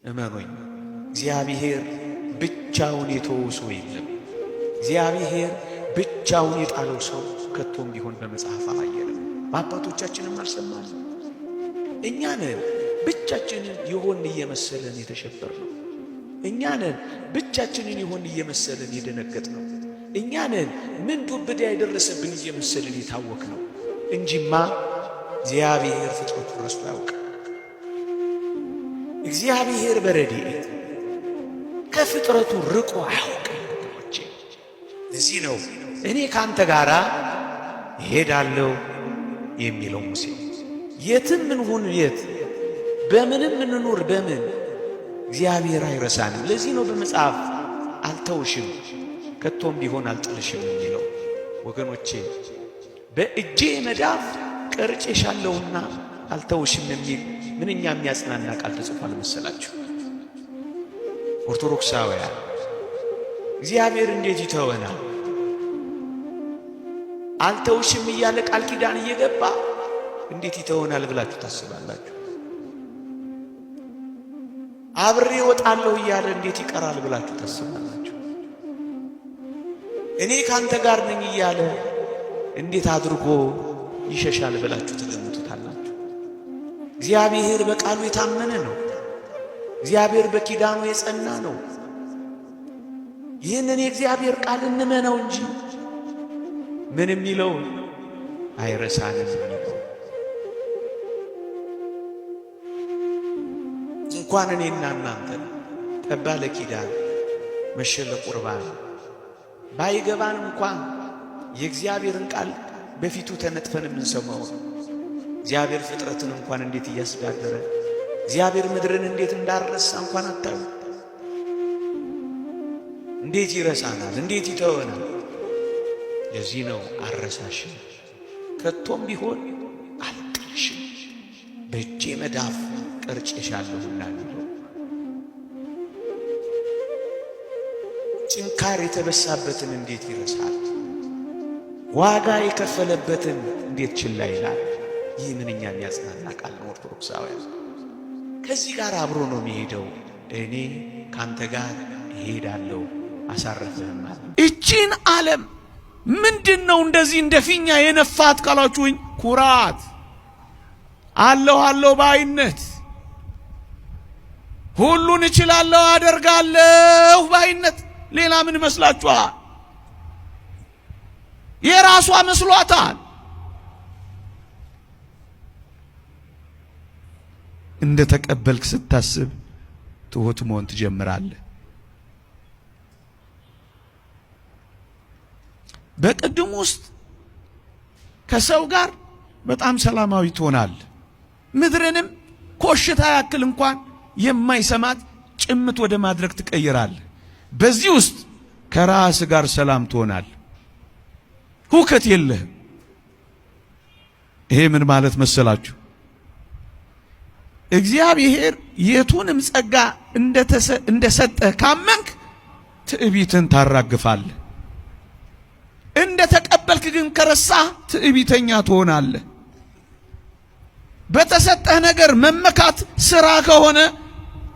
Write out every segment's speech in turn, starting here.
እመኑኝ እግዚአብሔር ብቻውን የተወው ሰው የለም። እግዚአብሔር ብቻውን የጣለው ሰው ከቶም ቢሆን በመጽሐፍ አላየንም፣ በአባቶቻችንም አልሰማንም። እኛ ነን ብቻችንን የሆን እየመሰለን የተሸበርነው። እኛ ነን ብቻችንን የሆን እየመሰለን የደነገጥነው። እኛ ነን ምን ዱብዳ የደረሰብን እየመሰለን የታወክነው እንጂማ እግዚአብሔር ፍጥረቱን ረስቶ ያውቅ። እግዚአብሔር በረድኤት ከፍጥረቱ ርቆ አያውቅም። ለዚህ ነው እኔ ካንተ ጋር እሄዳለሁ የሚለው ሙሴ። የትም እንሁን የት በምንም እንኑር በምን እግዚአብሔር አይረሳንም። ለዚህ ነው በመጽሐፍ አልተውሽም ከቶም ቢሆን አልጥልሽም የሚለው። ወገኖቼ በእጄ መዳፍ ቀርጬሻለሁና አልተውሽም የሚል ምንኛ የሚያጽናና ቃል ተጽፏል መሰላችሁ? ኦርቶዶክሳውያን እግዚአብሔር እንዴት ይተወናል? አልተውሽም እያለ ቃል ኪዳን እየገባ እንዴት ይተወናል ብላችሁ ታስባላችሁ? አብሬ ወጣለሁ እያለ እንዴት ይቀራል ብላችሁ ታስባላችሁ? እኔ ካንተ ጋር ነኝ እያለ እንዴት አድርጎ ይሸሻል ብላችሁ ትገምቱታላችሁ? እግዚአብሔር በቃሉ የታመነ ነው። እግዚአብሔር በኪዳኑ የጸና ነው። ይህንን የእግዚአብሔር ቃል እንመነው እንጂ ምን የሚለው አይረሳንም የሚለው እንኳን እኔና እናንተ ጠባ ለኪዳን መሸለ ቁርባን ባይገባን እንኳን የእግዚአብሔርን ቃል በፊቱ ተነጥፈን የምንሰማው እግዚአብሔር ፍጥረትን እንኳን እንዴት እያስተዳደረ እግዚአብሔር ምድርን እንዴት እንዳረሳ እንኳን አታዩ። እንዴት ይረሳናል? እንዴት ይተወናል? ለዚህ ነው አረሳሽም ከቶም ቢሆን አልጥልሽም በእጄ መዳፍ ቀርጬሻለሁና የሚለው። ጭንካር የተበሳበትን እንዴት ይረሳል? ዋጋ የከፈለበትን እንዴት ችላ ይላል? ይህ ምንኛ የሚያጽናና ቃል ነው ኦርቶዶክሳውያን። ከዚህ ጋር አብሮ ነው የሚሄደው። እኔ ካንተ ጋር እሄዳለሁ አሳረፍህም አለ። እቺን ዓለም ምንድነው እንደዚህ እንደ ፊኛ የነፋት ካላችሁኝ፣ ኩራት፣ አለሁ ባይነት፣ ሁሉን እችላለሁ አደርጋለሁ ባይነት። ሌላ ምን መስላችኋል? የራሷ መስሏታል። እንደ ተቀበልክ ስታስብ ትሁት መሆን ትጀምራለህ። በቅድም ውስጥ ከሰው ጋር በጣም ሰላማዊ ትሆናለህ። ምድርንም ኮሽታ ያክል እንኳን የማይሰማት ጭምት ወደ ማድረግ ትቀይራለህ። በዚህ ውስጥ ከራስ ጋር ሰላም ትሆናለህ። ሁከት የለህም። ይሄ ምን ማለት መሰላችሁ? እግዚአብሔር የቱንም ጸጋ እንደሰጠህ ካመንክ ትዕቢትን ታራግፋለህ። እንደ ተቀበልክ ግን ከረሳህ ትዕቢተኛ ትሆናለህ። በተሰጠህ ነገር መመካት ስራ ከሆነ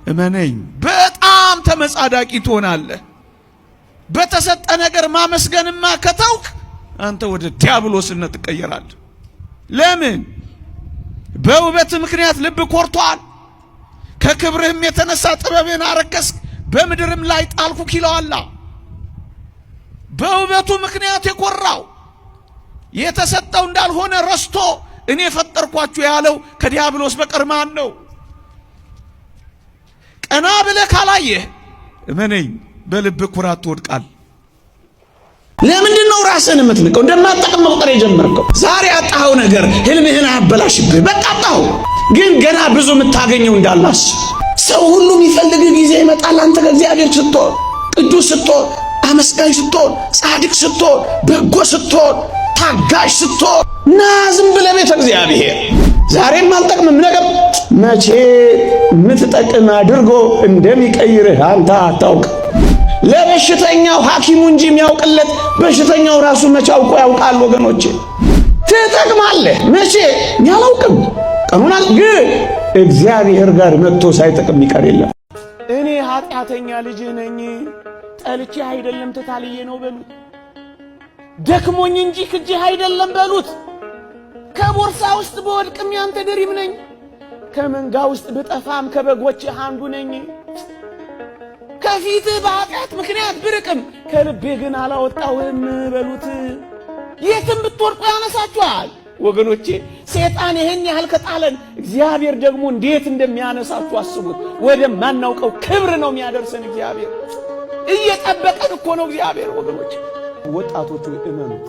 እመነኝ በጣም ተመጻዳቂ ትሆናለህ። በተሰጠህ ነገር ማመስገንማ ከተውክ አንተ ወደ ዲያብሎስነት ትቀየራለህ። ለምን? በውበት ምክንያት ልብ ኮርቷል። ከክብርህም የተነሳ ጥበብን አረከስክ፣ በምድርም ላይ ጣልኩክ ይለዋል። በውበቱ ምክንያት የኮራው የተሰጠው እንዳልሆነ ረስቶ እኔ ፈጠርኳችሁ ያለው ከዲያብሎስ በቀር ማን ነው? ቀና ብለህ ካላየህ እመነኝ በልብ ኩራት ትወድቃል። ለምንድን ነው ራስህን የምትንቀው? እንደማትጠቅም መቁጠር የጀመርከው? ዛሬ ያጣኸው ነገር ህልምህን አያበላሽብህ። በቃ አጣኸው፣ ግን ገና ብዙ የምታገኘው እንዳላስ። ሰው ሁሉ የሚፈልግህ ጊዜ ይመጣል። አንተ ከእግዚአብሔር ስትሆን፣ ቅዱስ ስትሆን፣ አመስጋኝ ስትሆን፣ ጻድቅ ስትሆን፣ በጎ ስትሆን፣ ታጋሽ ስትሆን እና ዝም ብለህ ቤተ እግዚአብሔር ዛሬም አልጠቅምም ነገር መቼ የምትጠቅም አድርጎ እንደሚቀይርህ አንተ አታውቅ። ለበሽተኛው ሐኪሙ እንጂ የሚያውቅለት በሽተኛው ራሱ መቼ አውቆ ያውቃል? ወገኖቼ ትጠቅማለህ መቼ ያላውቅም። ቀኑን ግን እግዚአብሔር ጋር መጥቶ ሳይጠቅም ይቀር የለም። ኃጢአተኛ ልጅ ነኝ ጠልቼ አይደለም ተታልዬ ነው በሉት። ደክሞኝ እንጂ ክጄ አይደለም በሉት። ከቦርሳ ውስጥ በወድቅም ያንተ ድሪም ነኝ፣ ከመንጋ ውስጥ በጠፋም ከበጎችህ አንዱ ነኝ። ከፊትህ በኃጢአት ምክንያት ብርቅም ከልቤ ግን አላወጣውም በሉት። የትም ብትወድቁ ያነሳችኋል። ወገኖቼ ሰይጣን ይሄን ያህል ከጣለን እግዚአብሔር ደግሞ እንዴት እንደሚያነሳችሁ አስቡት። ወደማናውቀው ክብር ነው የሚያደርሰን እግዚአብሔር። እየጠበቀን እኮ ነው እግዚአብሔር። ወገኖቼ ወጣቶቹ እመኑት፣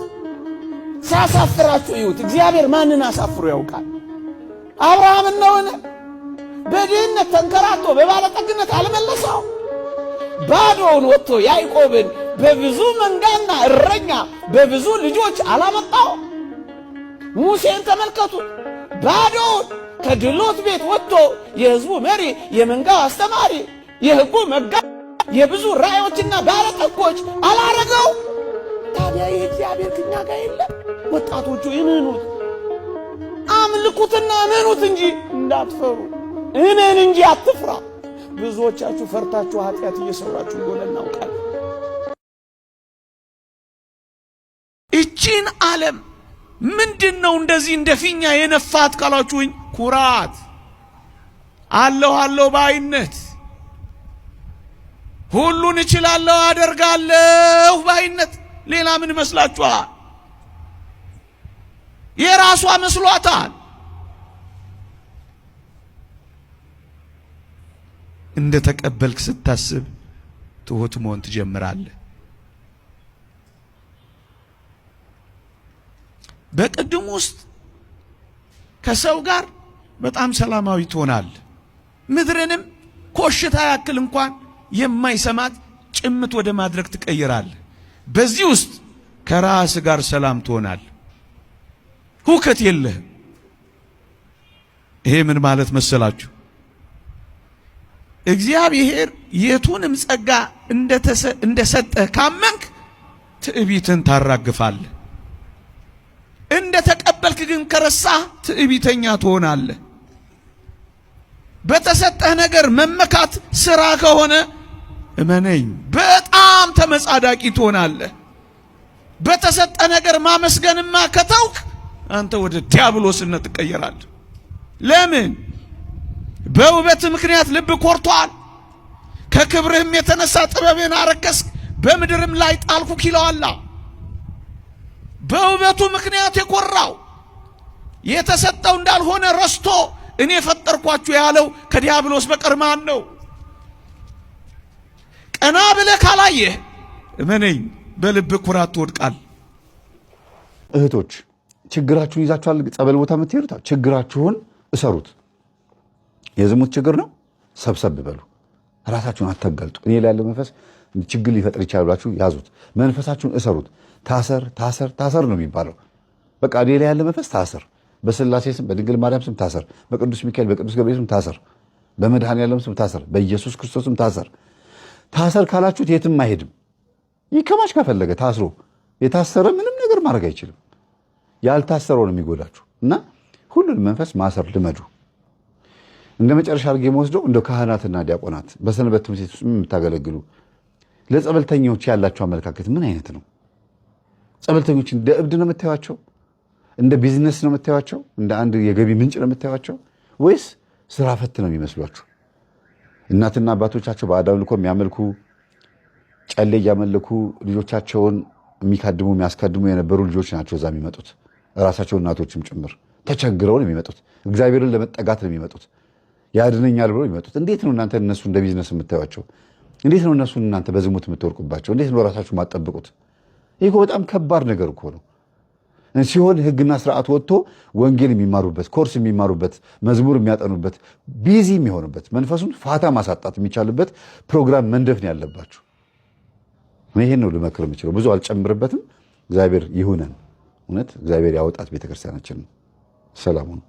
ሲያሳፍራችሁ ይሁት። እግዚአብሔር ማንን አሳፍሮ ያውቃል? አብርሃምን ነውን? በድህነት ተንከራቶ በባለጠግነት አልመለሰው? ባዶውን ወጥቶ ያዕቆብን በብዙ መንጋና እረኛ በብዙ ልጆች አላመጣው? ሙሴን ተመልከቱት፣ ባዶውን ከድሎት ቤት ወጥቶ የሕዝቡ መሪ፣ የመንጋው አስተማሪ፣ የሕጉ መጋ፣ የብዙ ራእዮችና ባለጠጎች አላረገው? ታዲያ ይህ እግዚአብሔር ከኛ ጋር የለም? ወጣቶቹ እመኑት፣ አምልኩትና እመኑት እንጂ እንዳትፈሩ። እመን እንጂ አትፍራ። ብዙዎቻችሁ ፈርታችሁ ኃጢአት እየሰራችሁ እንደሆነ እናውቃለን። እቺን ዓለም ምንድነው እንደዚህ እንደ ፊኛ የነፋት ካላችሁኝ፣ ኩራት፣ አለሁ ባይነት፣ ሁሉን እችላለሁ አደርጋለሁ ባይነት። ሌላ ምን መስላችኋል? የራሷ መስሏታል። እንደ ተቀበልክ ስታስብ ትሁት መሆን ትጀምራለህ። በቅድም ውስጥ ከሰው ጋር በጣም ሰላማዊ ትሆናለህ። ምድርንም ኮሽታ ያክል እንኳን የማይሰማት ጭምት ወደ ማድረግ ትቀይራለህ። በዚህ ውስጥ ከራስ ጋር ሰላም ትሆናለህ። ሁከት የለህም። ይሄ ምን ማለት መሰላችሁ? እግዚአብሔር የቱንም ጸጋ እንደሰጠህ ካመንክ ትዕቢትን ታራግፋለህ። እንደ ተቀበልክ ግን ከረሳህ ትዕቢተኛ ትሆናለህ። በተሰጠህ ነገር መመካት ስራ ከሆነ እመነኝ በጣም ተመጻዳቂ ትሆናለህ። በተሰጠህ ነገር ማመስገንማ ከተውክ አንተ ወደ ዲያብሎስነት ትቀየራለህ። ለምን? በውበት ምክንያት ልብ ኮርቷል። ከክብርህም የተነሳ ጥበብን አረከስክ፣ በምድርም ላይ ጣልኩክ ይለዋል። በውበቱ ምክንያት የኮራው የተሰጠው እንዳልሆነ ረስቶ እኔ ፈጠርኳችሁ ያለው ከዲያብሎስ በቀር ማን ነው? ቀና ብለህ ካላየህ እመነኝ በልብ ኩራት ትወድቃል። እህቶች ችግራችሁን ይዛችኋል ጸበል ቦታ የምትሄዱት፣ ችግራችሁን እሰሩት። የዝሙት ችግር ነው፣ ሰብሰብ በሉ። ራሳችሁን አታጋልጡ። እኔ ላይ ያለው መንፈስ ችግር ሊፈጥር ይችላል ብላችሁ ያዙት። መንፈሳችሁን እሰሩት። ታሰር ነው የሚባለው። በቃ እኔ ላይ ያለ መንፈስ ታሰር። በስላሴ ስም፣ በድንግል ማርያም ስም ታሰር። በቅዱስ ሚካኤል፣ በቅዱስ ገብርኤል ስም ታሰር። በመድኃኔዓለም ስም ታሰር። በኢየሱስ ክርስቶስ ስም ታሰር። ታሰር ካላችሁት የትም አይሄድም። ይከማች ከፈለገ ታስሮ፣ የታሰረ ምንም ነገር ማድረግ አይችልም። ያልታሰረው ነው የሚጎዳችሁ። እና ሁሉን መንፈስ ማሰር ልመዱ። እንደ መጨረሻ አድርጌ የምወስደው እንደ ካህናትና ዲያቆናት በሰንበት ትምህርት ቤት ውስጥ የምታገለግሉ ለጸበልተኞች ያላቸው አመለካከት ምን አይነት ነው? ጸበልተኞች እንደ እብድ ነው የምታዩቸው? እንደ ቢዝነስ ነው የምታዩቸው? እንደ አንድ የገቢ ምንጭ ነው የምታዩቸው? ወይስ ስራ ፈት ነው የሚመስሏችሁ? እናትና አባቶቻቸው ባዕድ አምልኮ የሚያመልኩ ጨሌ እያመለኩ ልጆቻቸውን የሚካድሙ የሚያስካድሙ የነበሩ ልጆች ናቸው እዛ የሚመጡት። ራሳቸው እናቶችም ጭምር ተቸግረው ነው የሚመጡት። እግዚአብሔርን ለመጠጋት ነው የሚመጡት። ያድነኛል ብሎ የሚመጡት። እንዴት ነው እናንተ እነሱ እንደ ቢዝነስ የምታዩቸው? እንዴት ነው እነሱን እናንተ በዝሙት የምትወርቁባቸው? እንዴት ነው ራሳችሁ ማጠብቁት? ይህ እኮ በጣም ከባድ ነገር እኮ ነው። ሲሆን ህግና ስርዓት ወጥቶ ወንጌል የሚማሩበት፣ ኮርስ የሚማሩበት፣ መዝሙር የሚያጠኑበት፣ ቢዚ የሚሆኑበት፣ መንፈሱን ፋታ ማሳጣት የሚቻልበት ፕሮግራም መንደፍ ነው ያለባችሁ። ይሄን ነው ልመክር የምችለው። ብዙ አልጨምርበትም። እግዚአብሔር ይሁነን። እውነት እግዚአብሔር ያወጣት ቤተክርስቲያናችን። ሰላም ነው።